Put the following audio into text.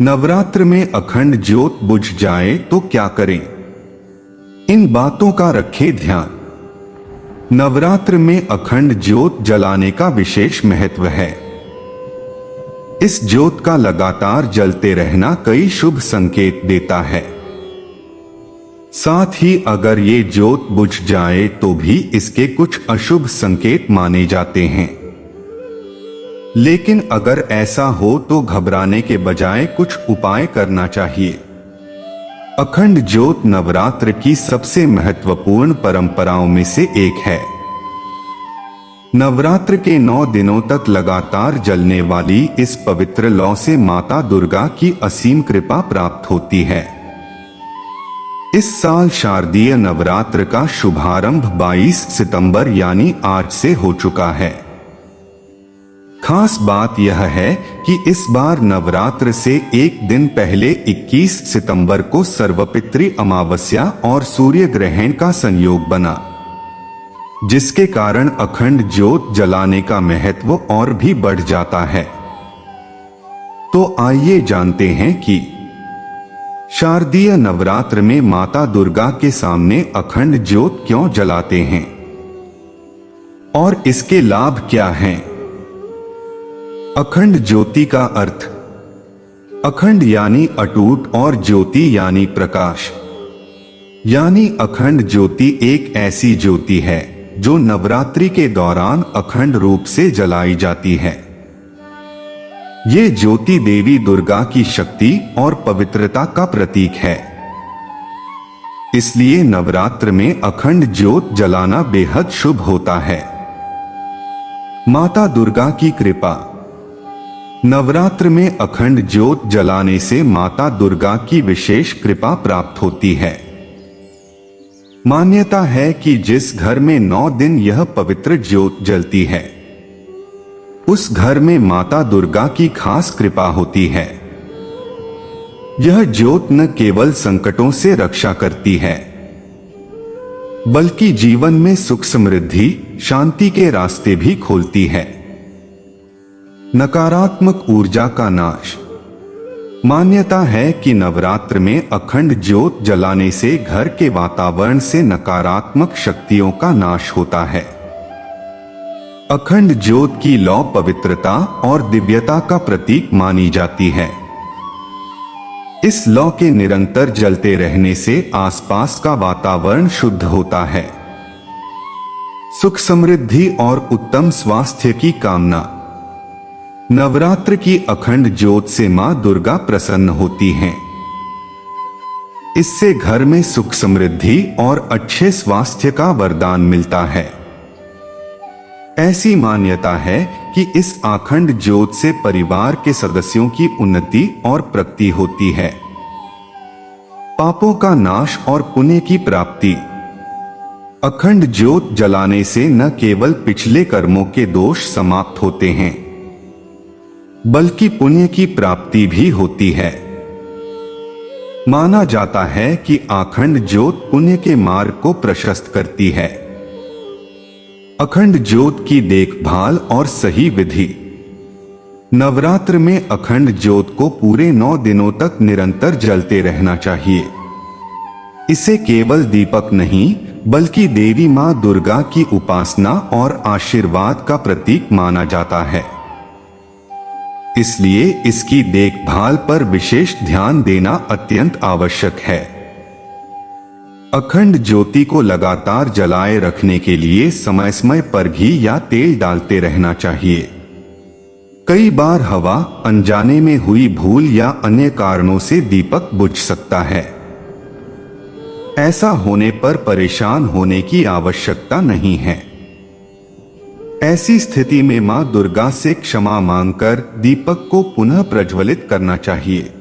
नवरात्र में अखंड ज्योत बुझ जाए तो क्या करें? इन बातों का रखें ध्यान। नवरात्र में अखंड ज्योत जलाने का विशेष महत्व है। इस ज्योत का लगातार जलते रहना कई शुभ संकेत देता है। साथ ही अगर ये ज्योत बुझ जाए तो भी इसके कुछ अशुभ संकेत माने जाते हैं। लेकिन अगर ऐसा हो तो घबराने के बजाय कुछ उपाय करना चाहिए। अखंड ज्योत नवरात्र की सबसे महत्वपूर्ण परंपराओं में से एक है। नवरात्र के 9 दिनों तक लगातार जलने वाली इस पवित्र लौ से माता दुर्गा की असीम कृपा प्राप्त होती है। इस साल शारदीय नवरात्र का शुभारंभ 22 सितंबर यानी आज से हो चुका है। खास बात यह है कि इस बार नवरात्र से एक दिन पहले 21 सितंबर को सर्वपितृ अमावस्या और सूर्य ग्रहण का संयोग बना, जिसके कारण अखंड ज्योत जलाने का महत्व और भी बढ़ जाता है। तो आइए जानते हैं कि शारदीय नवरात्र में माता दुर्गा के सामने अखंड ज्योत क्यों जलाते हैं और इसके लाभ क्या हैं। अखंड ज्योति का अर्थ। अखंड यानी अटूट और ज्योति यानी प्रकाश। यानी अखंड ज्योति एक ऐसी ज्योति है जो नवरात्रि के दौरान अखंड रूप से जलाई जाती है। ये ज्योति देवी दुर्गा की शक्ति और पवित्रता का प्रतीक है। इसलिए नवरात्र में अखंड ज्योत जलाना बेहद शुभ होता है। माता दुर्गा की कृपा। नवरात्र में अखंड ज्योत जलाने से माता दुर्गा की विशेष कृपा प्राप्त होती है। मान्यता है कि जिस घर में 9 दिन यह पवित्र ज्योत जलती है, उस घर में माता दुर्गा की खास कृपा होती है। यह ज्योत न केवल संकटों से रक्षा करती है, बल्कि जीवन में सुख समृद्धि, शांति के रास्ते भी खोलती है। नकारात्मक ऊर्जा का नाश। मान्यता है कि नवरात्र में अखंड ज्योत जलाने से घर के वातावरण से नकारात्मक शक्तियों का नाश होता है। अखंड ज्योत की लौ पवित्रता और दिव्यता का प्रतीक मानी जाती है। इस लौ के निरंतर जलते रहने से आसपास का वातावरण शुद्ध होता है। सुख समृद्धि और उत्तम स्वास्थ्य की कामना। नवरात्र की अखंड ज्योत से मां दुर्गा प्रसन्न होती हैं। इससे घर में सुख समृद्धि और अच्छे स्वास्थ्य का वरदान मिलता है। ऐसी मान्यता है कि इस अखंड ज्योत से परिवार के सदस्यों की उन्नति और प्रगति होती है। पापों का नाश और पुण्य की प्राप्ति। अखंड ज्योत जलाने से न केवल पिछले कर्मों के दोष समाप्त होते हैं, बल्कि पुण्य की प्राप्ति भी होती है। माना जाता है कि अखंड ज्योत पुण्य के मार्ग को प्रशस्त करती है। अखंड ज्योत की देखभाल और सही विधि। नवरात्र में अखंड ज्योत को पूरे 9 दिनों तक निरंतर जलते रहना चाहिए। इसे केवल दीपक नहीं, बल्कि देवी मां दुर्गा की उपासना और आशीर्वाद का प्रतीक माना जाता है। इसलिए इसकी देखभाल पर विशेष ध्यान देना अत्यंत आवश्यक है। अखंड ज्योति को लगातार जलाए रखने के लिए समय समय पर घी या तेल डालते रहना चाहिए। कई बार हवा, अनजाने में हुई भूल या अन्य कारणों से दीपक बुझ सकता है। ऐसा होने पर परेशान होने की आवश्यकता नहीं है। ऐसी स्थिति में मां दुर्गा से क्षमा मांगकर दीपक को पुनः प्रज्वलित करना चाहिए।